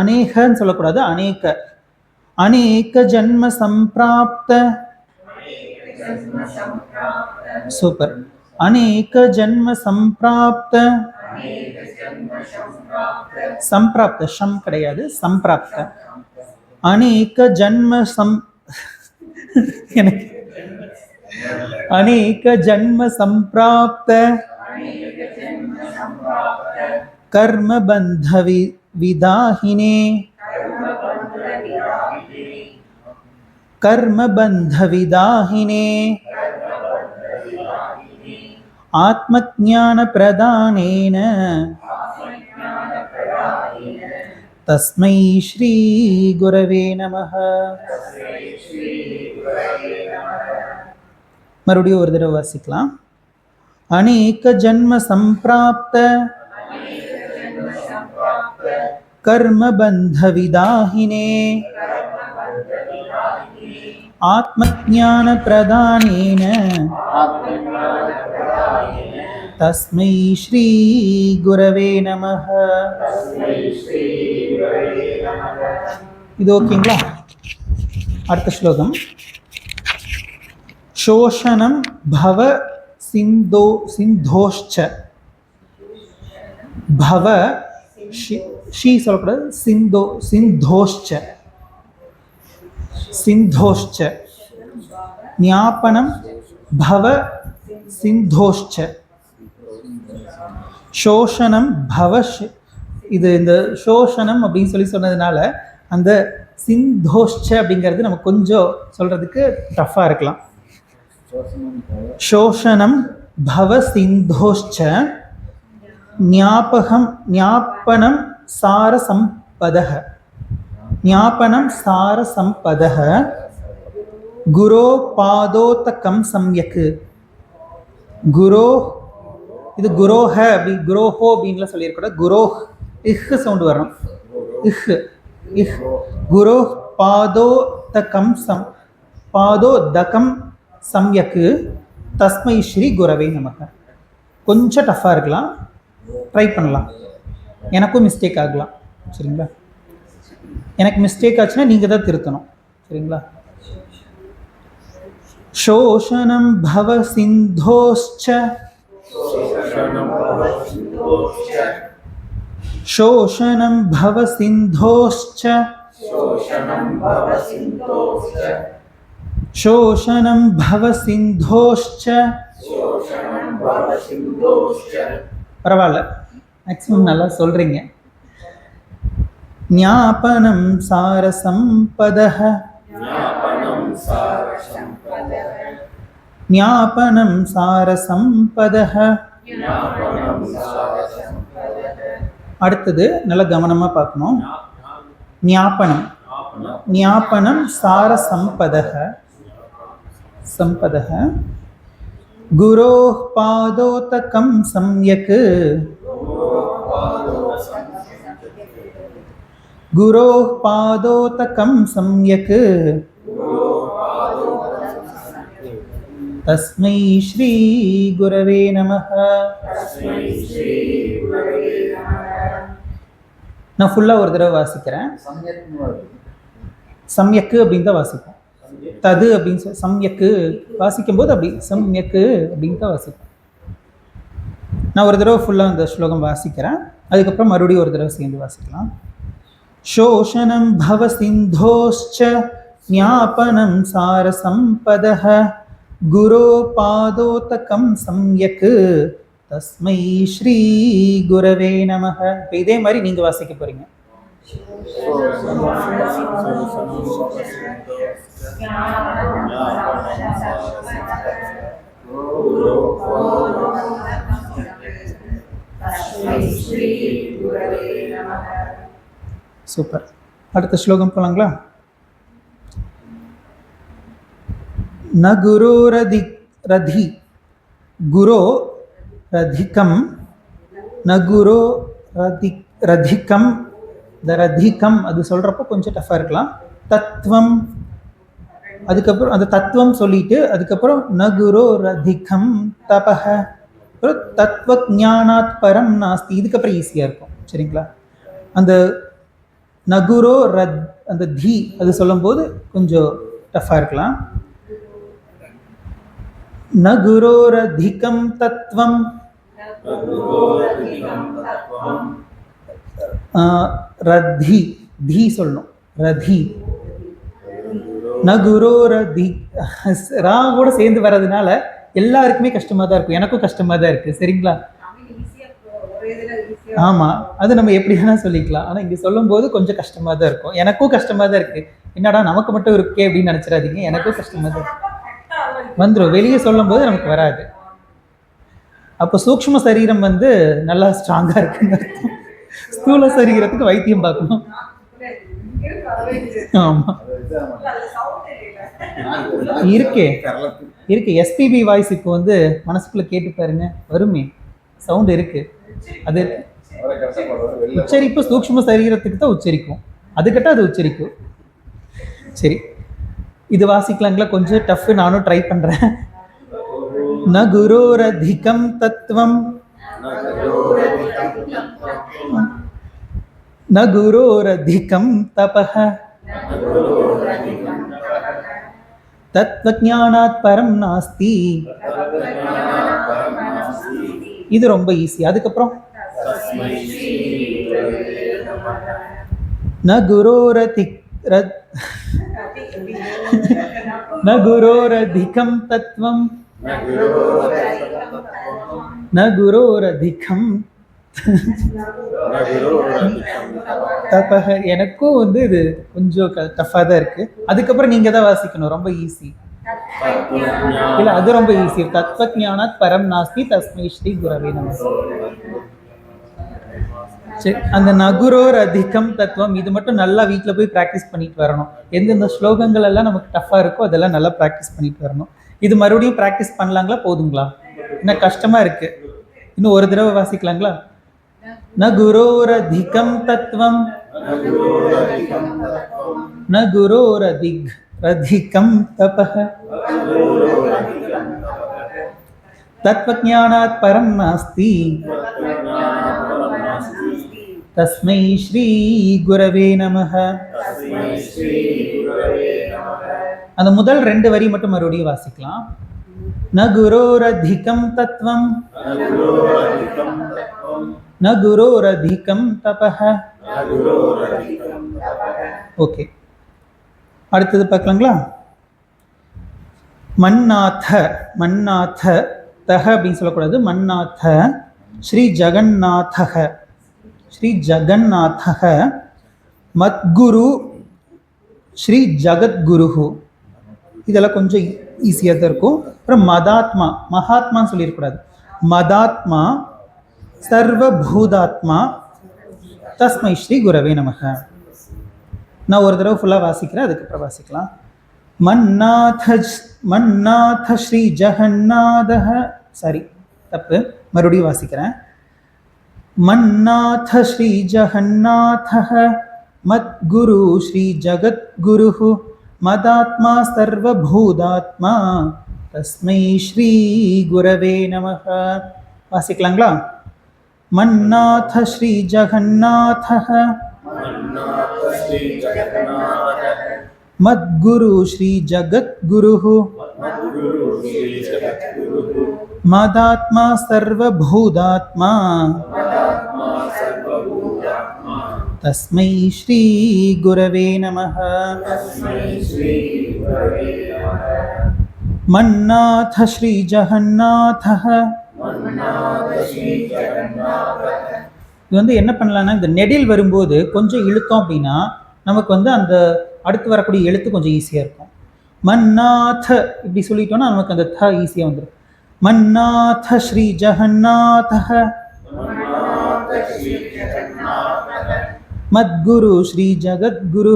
அநேகன்னு சொல்லக்கூடாது, அநேக ஜன்ம சம்பிராப்த. சூப்பர். அநேக ஜன்ம சம்பிராப்த ஷம் கிடையாது, சம்பிராப்த. அநேக ஜன்ம அநேக ஜன்ம சம்பிராப்த கர்ம பந்த விதாகினே ஆத்மஜான பிரதானேன தஸ்மை ஸ்ரீ குரவே நமஹ. மறுபடியும் ஒரு தடவை வாசிக்கலாம். அநேக ஜன்ம சம்பிராப்த कर्मबन्धविदाहिने आत्मज्ञानप्रदानेन तस्मै श्रीगुरवे नमः. இது ஓகேங்களா? அடுத்த ஸ்லோகம். சோஷனம் பவ சிந்தோஷ்ச. பவ ஷீ சொல்லக்கூடாது, சிந்தோஷ்ச. சிந்தோஷ்ச ஞாபனம் பவ சிந்தோஷ்ச. சோஷனம் பவ. இது இந்த சோஷனம் அப்படின்னு சொல்லி சொன்னதுனால அந்த சிந்தோஷ்ச அப்படிங்கிறது நமக்கு கொஞ்சம் சொல்றதுக்கு டஃப்பாக இருக்கலாம். சோஷனம் பவ சிந்தோஷ்ச ஞாபனம் சார சம்பதஹ. ஞாபனம் சார சம்பதஹ குரோ பாதோதகம் சம்யக். குரோ, இது குரோஹ அப்படி குரோஹோ அப்படின்லாம் சொல்லியிருக்கூடாது. குரோஹ் இஹ் சவுண்டு வரணும். இஹ் இஹ் குரோ பாதோதகம் பாதோதகம் சம்யக் தஸ்மை ஸ்ரீ குரவே நமக. கொஞ்சம் டஃப்பாக இருக்கலாம், ட்ரை பண்ணலாம். எனக்கும் மிஸ்டேக் ஆகலாம், சரிங்களா? எனக்கு மிஸ்டேக் ஆச்சுன்னா நீங்கள் தான் திருத்தணும், சரிங்களா? சோஷனம் பவ சிந்தோஷ்ச. சோஷனம் பவ சிந்தோஷ்ச. சோஷனம் பவ சிந்தோஷ்ச. பரவாயில்ல, மேக்ஸிமம் நல்லா சொல்றீங்க. ஞாபனம் சார சம்பதஹ. ஞாபனம் சார சம்பதஹ. அடுத்தது நல்லா கவனமா பார்க்கணும். ஞாபனம், ஞாபனம் சார சம்பதஹ. சம்பதஹ குரோ பாதோதகம் சம்யக். குரோ பாதோதகம் சம்யக் தஸ்மை ஸ்ரீ குரவே நமஹ. நான் ஃபுல்லா ஒரு தடவை வாசிக்கிறேன். சம்யக்கு அப்படின்னு தான் வாசிப்போம். தது அப்படின்னு சொல்லி சம்யக்கு வாசிக்கும் போது அப்படி சம்யக்கு அப்படின்னு தான் வாசிப்போம். நான் ஒரு தடவை ஃபுல்லாக அந்த ஸ்லோகம் வாசிக்கிறேன், அதுக்கப்புறம் மறுபடியும் ஒரு தடவை சேர்ந்து வாசிக்கலாம். சோஷனம் பவ சிந்தோஷ்ச ஞாபனம் சார சம்பதஹ குரோ பாதோதகம் சம்யக் தஸ்மை ஸ்ரீ குரவே நமஹ. இப்போ இதே மாதிரி நீங்க வாசிக்க போறீங்க. சூப்பர். அடுத்த ஸ்லோகம் போலாங்களா? ந குரு ரதி குரோ ரதிகம். ந குரு ரதிகம். இந்த ரதிகம் அது சொல்றப்போ கொஞ்சம் டஃபா இருக்கலாம். தத்துவம், அதுக்கப்புறம் அந்த தத்துவம் சொல்லிட்டு அதுக்கப்புறம் ந குரு ரதிகம் தபஹ. தத்துவ ஞானாத் பரம் நாஸ்தி. இதுக்கப்புறம் ஈஸியா இருக்கும், சரிங்களா? அந்த நகுரோ அந்த தி அது சொல்லும் போது கொஞ்சம் டஃபா இருக்கலாம். நகுரோரதிகம் தத்வம். ரதி தி சொல்லணும். ரதி நகுரோரதி ரா கூட சேர்ந்து வர்றதுனால எல்லாருக்குமே கஷ்டமா தான் இருக்கும். எனக்கும் கஷ்டமா தான் இருக்கு, சரிங்களா? ஆமா, அது நம்ம எப்படி வேணா சொல்லிக்கலாம். ஆனா இங்க சொல்லும் போது கொஞ்சம் கஷ்டமா தான் இருக்கும். எனக்கும் கஷ்டமா தான் இருக்கு. என்னடா நமக்கு மட்டும் இருக்கே அப்படின்னு நினைச்சிடாதீங்க. எனக்கும் கஷ்டமா தான் வந்துடும். வெளியே சொல்லும் போது நமக்கு வராது. அப்போ சூக்ஷ்ம சரீரம் நல்லா ஸ்ட்ராங்கா இருக்குன்னு அர்த்தம். ஸ்தூல சரீரத்துக்கு வைத்தியம் பார்க்கணும். ஆமா, இருக்கே இருக்கு. எஸ்பிபி வாய்ஸ் இப்போ மனசுக்குள்ள கேட்டு பாருங்க, வருமே சவுண்ட் இருக்கு. அது உச்சரிப்பு சூக்ஷ்ம சரீரத்துக்கு தான் உச்சரிக்கும், அதுக்கிட்ட அது உச்சரிக்கும். சரி, இது வாசிக்கலாங்களா? கொஞ்சம் டஃப், நானும் ட்ரை பண்றேன். ந குரோரதிகம் தத்துவம் ந குரோரதிகம் தபஹ தத்வஞானாத் பரம் நாஸ்தி. இது ரொம்ப ஈஸி. அதுக்கப்புறம் ந குரோரதிகம் தத்துவம் ந குரோரதிகம் தபஹ. எனக்கும் வந்து இது கொஞ்சம் டஃபா தான் இருக்கு. அதுக்கப்புறம் நீங்க தான் வாசிக்கணும், ரொம்ப ஈஸி. இல்ல, அது ரொம்ப ஈஸி. தத்வஞானாத் பரம் நாஸ்தி தஸ்மை ஸ்ரீ குரவே நமஹ. சரி, அந்த நகுரோர் அதிகம் தத்துவம் இது மட்டும் நல்லா வீட்டில் போய் ப்ராக்டிஸ் பண்ணிட்டு வரணும். எந்தெந்த ஸ்லோகங்கள் எல்லாம் நமக்கு டஃபா இருக்கோ அதெல்லாம் நல்லா ப்ராக்டிஸ் பண்ணிட்டு வரணும். இது மறுபடியும் ப்ராக்டிஸ் பண்ணலாங்களா, போதுங்களா? என்ன கஷ்டமா இருக்கு? இன்னும் ஒரு தடவை வாசிக்கலாங்களா? ந குரோரதிகம் தத்துவம் ந குரோரதிகம் தபஹ தத்வஞானாத் பரம் நாஸ்தி தஸ்மை ஸ்ரீ குரவே நமஹ. அந்த முதல் 2 வரி மட்டும் மறுபடியும் வாசிக்கலாம். ந குரோரதிகம் தத்துவம் ந குரோரதிகம் தபஹ. ஓகே, அடுத்தது பார்க்கலாங்களா? மன்னாத, மன்னாத தஹ அப்படின்னு சொல்லக்கூடாது. மன்னாத ஸ்ரீ ஜகநாதஹ, ஸ்ரீ ஜகநாதஹ மத்குரு ஸ்ரீ ஜகத்குரு. இதெல்லாம் கொஞ்சம் ஈஸியாக தான் இருக்கும். அப்புறம் மதாத்மா, மகாத்மான்னு சொல்லிடக்கூடாது. மதாத்மா சர்வபூதாத்மா தஸ்மை ஸ்ரீ குரவே நமஹ. நான் ஒரு தடவை ஃபுல்லாக வாசிக்கிறேன், அதுக்கப்புறம் வாசிக்கலாம். மன்னாத ஸ்ரீ ஜகநாதஹ. சரி, தப்பு, மறுபடியும் வாசிக்கிறேன். மன்னாத ஸ்ரீ ஜகநாதஹ மத்குரு ஸ்ரீ ஜகத்குரு மதாத்மா சர்வபூதாத்மா தஸ்மை ஸ்ரீ குரவே நமஹ. வாசிக்கலாங்களா? மன்னாத ஸ்ரீ ஜகநாதஹ மத்குரு ஸ்ரீ ஜகத்குரு மதாத்மா சர்வபூதாத்மா தஸ்மை ஸ்ரீ குரவே நமஹ. மன்னாத ஸ்ரீ ஜகநாதஹ. இது வந்து என்ன பண்ணலாம்னா, இந்த நெடில் வரும்போது கொஞ்சம் இழுத்தோம் அப்படின்னா நமக்கு வந்து அந்த அடுத்து வரக்கூடிய எழுத்து கொஞ்சம் ஈஸியாக இருக்கும். மன்னாத இப்படி சொல்லிட்டோம்னா நமக்கு அந்த த ஈஸியாக வந்துடும். மன்னாத ஸ்ரீ ஜகநாதஹ மத்குரு ஸ்ரீ ஜகத்குரு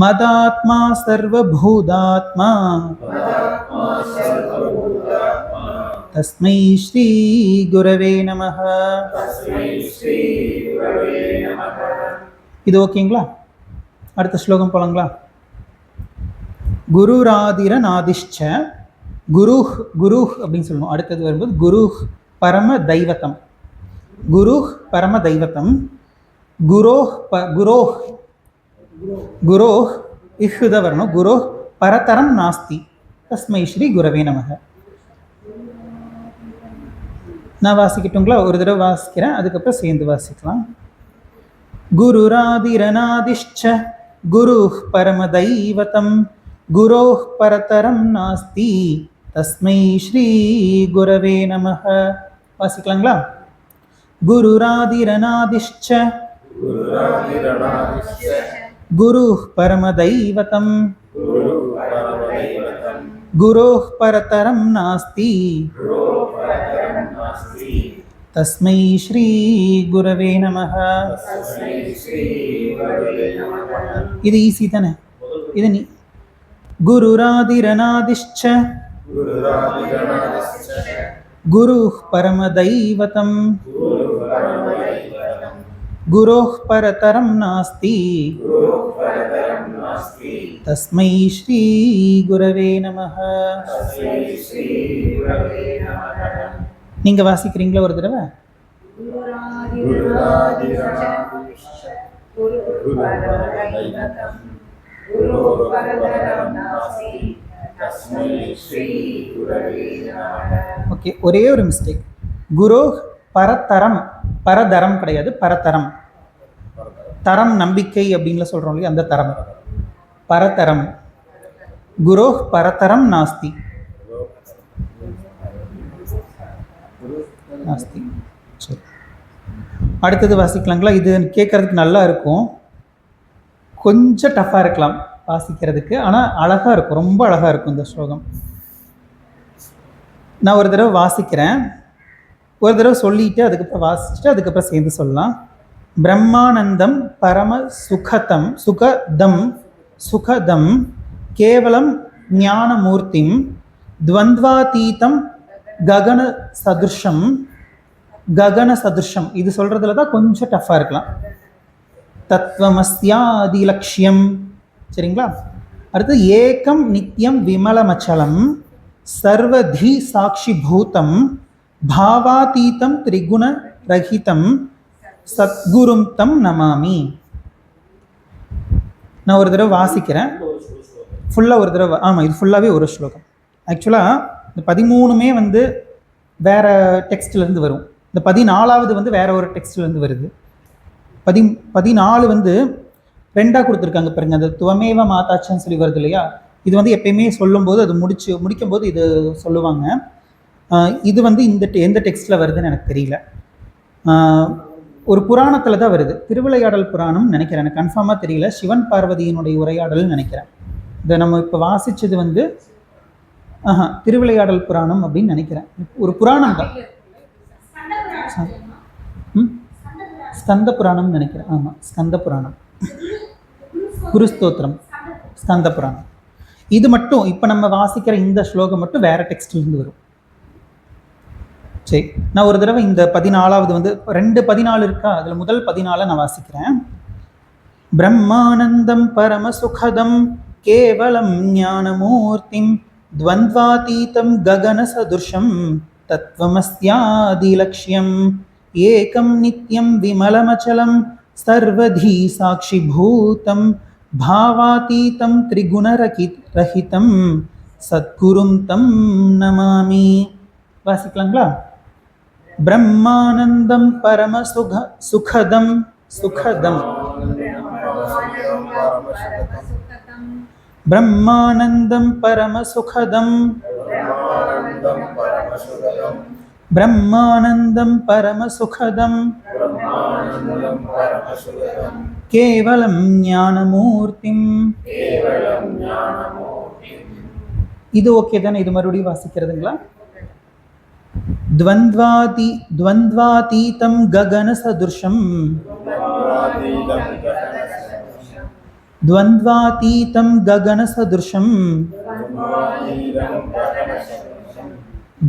மதாத்மா சர்வபூதாத்மா தஸ்மை ஸ்ரீ குரவே நமஹ. இது ஓகேங்களா? அடுத்த ஸ்லோகம் போலாங்களா? குருராதிரநாதிஷ்ச குருஹ், குருஹ் அப்படின்னு சொல்லணும். அடுத்தது வரும்போது குருஹ் பரம தெய்வத்தம், குருஹ் பரம தெய்வத்தம், குரோஹ் குரோஹ் குரோஹ் இஹ்த வரணும். குரோஹ் பரதரம் நாஸ்தி தஸ்மை ஸ்ரீ குரவே நமஹ. நான் வாசிக்கட்டுங்களா? ஒரு தடவை வாசிக்கிறேன், அதுக்கப்புறம் சேர்ந்து வாசிக்கலாம். குருராதிரநாதிஷ்ச குருஹ் பரம தெய்வத்தம் குரோஹ் பரதரம் நாஸ்தி தஸ்மை ஸ்ரீ குரவே நமஹ. வாசிக்கலாங்களா? குருராதிரநாதிஷ்ச குருஹ் பரம தெய்வத்தம் குரோஹ் பரதரம் நாஸ்தி தஸ்மை ஸ்ரீ குரவே நமஹ. இது ஈஸி தானே? இது நீ குருராதிரநாதிஷ்ச குருः பரமதைவதம் குரோः பரதரம் நாஸ்தி தஸ்மை ஸ்ரீ குரவே நமः. நீங்க வாசிக்கிறீங்களா ஒரு தடவை? ஓகே, ஒரே ஒரு மிஸ்டேக். குரு பரதரம், பரதரம் கிடையாது, பரதரம். தரம் நம்பிக்கை அப்படின்னு சொல்றோம் இல்லையா, அந்த தரம் பரதரம். குரு பரதரம் நாஸ்தி நாஸ்தி. சரி, அடுத்தது வாசிக்கலாங்களா? இது கேட்கறதுக்கு நல்லா இருக்கும், கொஞ்சம் டஃப்பாக இருக்கலாம் வாசிக்கிறதுக்கு, ஆனால் அழகாக இருக்கும், ரொம்ப அழகாக இருக்கும் இந்த ஸ்லோகம். நான் ஒரு தடவை வாசிக்கிறேன், ஒரு தடவை சொல்லிட்டு அதுக்கப்புறம் வாசிச்சுட்டு அதுக்கப்புறம் சேர்ந்து சொல்லலாம். பிரம்மானந்தம் பரம சுகதம் சுகதம் சுகதம் கேவலம் ஞானமூர்த்திம் துவந்த்வாதீதம் ககன சதுர்ஷம். ககன சதுர்ஷம் இது சொல்றதுல தான் கொஞ்சம் டஃப்பாக இருக்கலாம். தத்வமஸ்யாதி லட்சியம். சரிங்களா? அடுத்து ஏகம் நித்யம் விமலமச்சலம் சர்வதி சாட்சி பூதம் பாவாதீதம் திரிகுண ரஹிதம் சத்குரும் தம் நமாமி. நான் ஒரு தடவை வாசிக்கிறேன் ஃபுல்லாக, ஒரு தடவை. ஆமாம், இது ஃபுல்லாகவே ஒரு ஸ்லோகம். ஆக்சுவலாக இந்த 13மே வந்து வேற டெக்ஸ்ட்லேருந்து வரும். இந்த 14வது வந்து வேற ஒரு டெக்ஸ்ட்லேருந்து வருது. 14 வந்து ரெண்டாக கொடுத்துருக்காங்க பாருங்க, அந்த துவமேவ மாதாச்சன்னு சொல்லி வருது இல்லையா. இது வந்து எப்பயுமே சொல்லும்போது அது முடிக்கும் போது இது சொல்லுவாங்க. இது வந்து எந்த டெக்ஸ்ட்டில் வருதுன்னு எனக்கு தெரியல. ஒரு புராணத்தில் தான் வருது, திருவிளையாடல் புராணம் நினைக்கிறேன், எனக்கு கன்ஃபார்மாக தெரியல. சிவன் பார்வதியினுடைய உரையாடல்னு நினைக்கிறேன். இதை நம்ம இப்போ வாசித்தது வந்து திருவிளையாடல் புராணம் அப்படின்னு நினைக்கிறேன். ஒரு புராணம் தான், ஸ்கந்த புராணம் நினைக்கிறேன். ஆமாம், ஸ்கந்த புராணம், குருஸ்தோத்திரம், ஸ்கந்த புராணம். இது மட்டும் இப்போ நம்ம வாசிக்கிற இந்த ஸ்லோகம் மட்டும் வேற டெக்ஸ்ட்லேருந்து வரும். சரி, நான் ஒரு தடவை இந்த 14வது வந்து 2:14 இருக்கா, அதில் முதல் 14 நான் வாசிக்கிறேன். பிரம்மானந்தம் பரம சுகதம் கேவலம் ஞானமூர்த்திம் துவந்த்வாதீதம் ககன சதுர்ஷம் தத்வமஸ்யாதி லட்சியம் ஏகம் நித்யம் விமலமச்சலம் சர்வதி சாட்சி பூதம் பாவாதீதம் திரிகுண ரஹிதம் சத்குரும் தம் நமாமி. வாசிக்கலாங்களா? பிரம்மானந்தம் பரம சுகதம் சுகதம் பிரம்மானந்தம் பரம சுகதம் பிரம்மானந்தம் பரம சுகதம் கேவலம் ஞானமூர்த்திம். இது ஓகே தானே? இது மறுபடியும் வாசிக்கிறதுங்களா? द्वन्द्वातीतं गगनसदृशं द्वन्द्वातीतं गगनसदृशं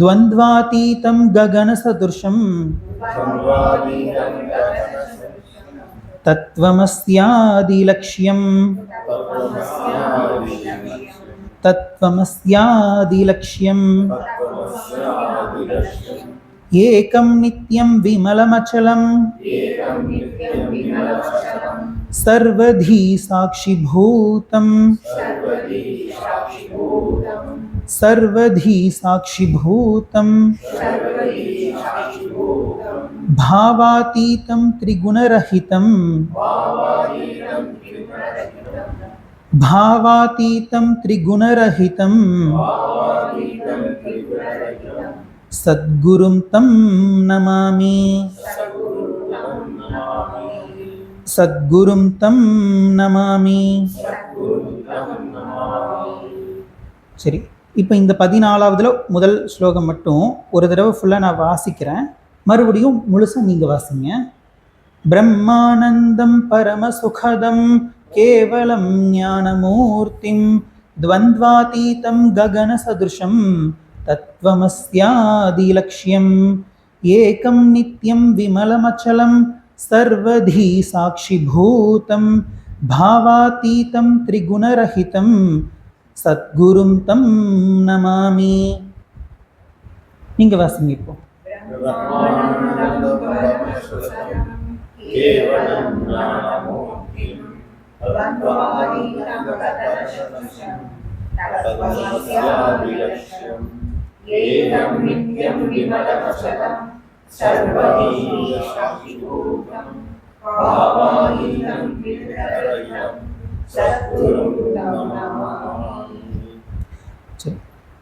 द्वन्द्वातीतं गगनसदृशं तत्त्वमस्यादिलक्ष्यं तत्त्वमस्यादिलक्ष्यं ஏகம் நித்யம் விமலமச்சலம் சர்வதி சாட்சி பூதம் சர்வதி சாட்சி பூதம் பாவாதீதம் திரிகுணரஹிதம் பாவாதீதம் திரிகுணரஹிதம் சத்குரும் தம் நமாமி சத்குரும் தம் நமாமி. சரி, இப்போ இந்த 14வதுல முதல் ஸ்லோகம் மட்டும் ஒரு தடவை ஃபுல்லாக நான் வாசிக்கிறேன், மறுபடியும் முழுசாக நீங்கள் வாசிங்க. பிரம்மானந்தம் பரம சுகதம் கேவலம் ஞானமூர்த்திம் துவந்த்வாதீதம் ககன சதுர்ஷம் तत्त्वमस्यादिलक्ष्यम् एकं नित्यं विमलमचलं सर्वधी साक्षिभूतं भावातीतं त्रिगुणरहितं सद्गुरुं तं नमामि. நீங்க வாசிங்க இப்போ.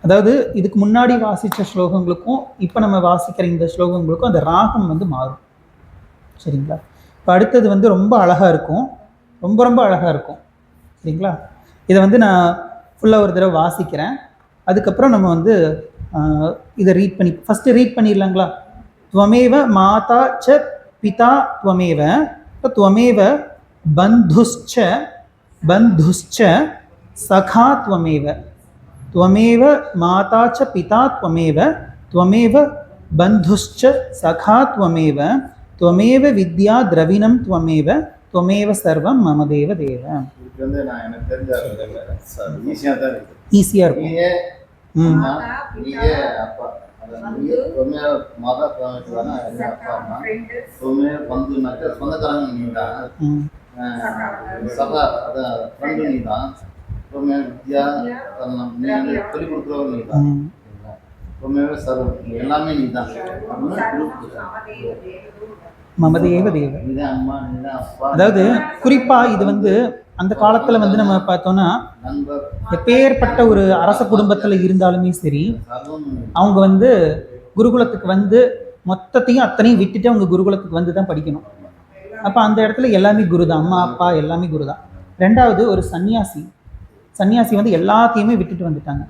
அதாவது இதுக்கு முன்னாடி வாசித்த ஸ்லோகங்களுக்கும் இப்போ நம்ம வாசிக்கிற இந்த ஸ்லோகங்களுக்கும் அந்த ராகம் வந்து மாறும். சரிங்களா? இப்போ அடுத்தது வந்து ரொம்ப அழகாக இருக்கும், ரொம்ப ரொம்ப அழகாக இருக்கும். சரிங்களா? இதை வந்து நான் ஃபுல்லாக ஒரு தடவை வாசிக்கிறேன். அதுக்கப்புறம் நம்ம வந்து இதை ரீட் பண்ணி ஃபஸ்ட்டு ரீட் பண்ணிடலாங்களா? துவமேவ மாதா ச பிதா துவமேவ துவமேவ பந்துஷ்ச பந்துஷ்ச சகா துவமேவ त्वमेव माता च पिता त्वमेव त्वमेव बन्धुश्च सखा त्वमेव त्वमेव विद्या द्रविणं त्वमेव त्वमेव सर्वं मम देव देव. ஈஸியாக இருக்கும். மமதேவ தேவ. அதாவது குறிப்பா இது வந்து அந்த காலத்துல வந்து நம்ம பார்த்தோம்னா எப்பேற்பட்ட ஒரு அரச குடும்பத்துல இருந்தாலுமே சரி, அவங்க வந்து குருகுலத்துக்கு வந்து மொத்தத்தையும் அத்தனையும் விட்டுட்டு அவங்க குருகுலத்துக்கு வந்து தான் படிக்கணும். அப்ப அந்த இடத்துல எல்லாமே குரு தான், அம்மா அப்பா எல்லாமே குரு தான். ரெண்டாவது ஒரு சன்னியாசி வந்து எல்லாத்தையுமே விட்டுட்டு வந்துட்டாங்க.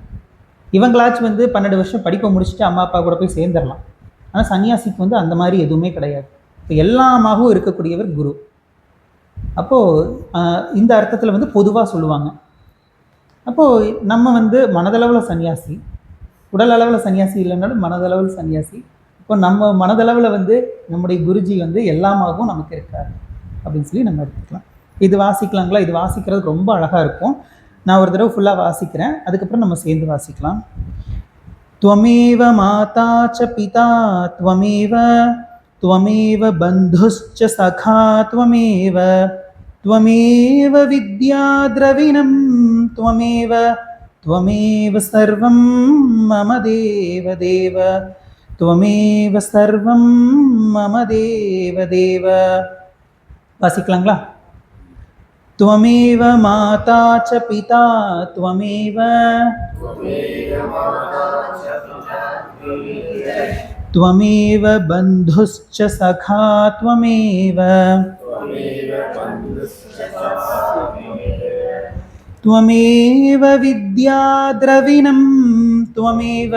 இவங்களாச்சும் வந்து 12 வருஷம் படிப்பை முடிச்சுட்டு அம்மா அப்பா கூட போய் சேர்ந்துடலாம். ஆனால் சன்னியாசிக்கு வந்து அந்த மாதிரி எதுவுமே கிடையாது. இப்போ எல்லாமாகவும் இருக்கக்கூடியவர் குரு. அப்போது இந்த அர்த்தத்தில் வந்து பொதுவாக சொல்லுவாங்க. அப்போது நம்ம வந்து மனதளவில் சன்னியாசி, உடல் அளவில் சன்னியாசி இல்லைன்னாலும் மனதளவில் சன்னியாசி. இப்போ நம்ம மனதளவில் வந்து நம்முடைய குருஜி வந்து எல்லாமாகவும் நமக்கு இருக்கார் அப்படின்னு சொல்லி நம்ம எடுத்துக்கலாம். இது வாசிக்கலாங்களா? இது வாசிக்கிறது ரொம்ப அழகாக இருக்கும். நான் ஒரு தடவை ஃபுல்லாக வாசிக்கிறேன், அதுக்கப்புறம் நம்ம சேர்ந்து வாசிக்கலாம். त्वमेव माता च पिता त्वमेव त्वमेव बन्धुश्च सखा त्वमेव त्वमेव विद्या द्रविणं त्वमेव त्वमेव सर्वं मम देव देव त्वमेव सर्वं मम देव देव. வாசிக்கலாங்களா? त्वमेव माता च पिता त्वमेव त्वमेव बन्धुश्च सखा त्वमेव त्वमेव विद्या द्रविणं त्वमेव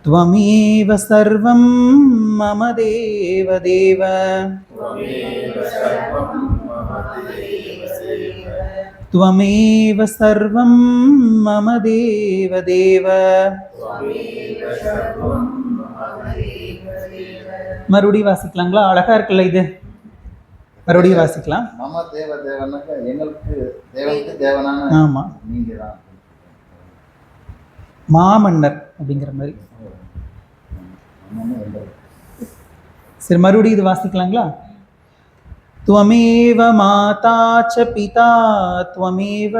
त्वमेव सर्वं मम देव देव. त्वमेव सर्वं मम देव देव. மறுபடியும் வாசிக்கலாங்களா? அழகா இருக்குல்ல இது? மறுபடியும் வாசிக்கலாம். மம தேவ தேவனாக எங்களுக்கு தேவனுக்கு தேவனான ஆமா நீங்க தான் மாமன்னர் அப்படிங்கிற மாதிரி. சரி, மறுபடியும் இது வாசிக்கலாங்களா? त्वमेव माता च पिता त्वमेव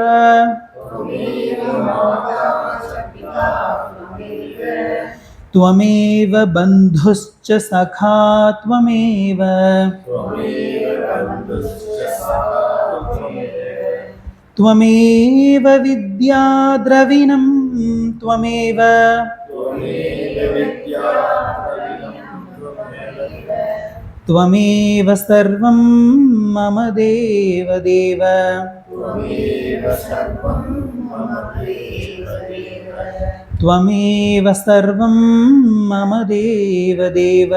त्वमेव बन्धुश्च सखा त्वमेव त्वमेव विद्या द्रविणं त्वमेव त्वमेव सर्वं मम देव देव. त्वमेव सर्वं मम देव देव.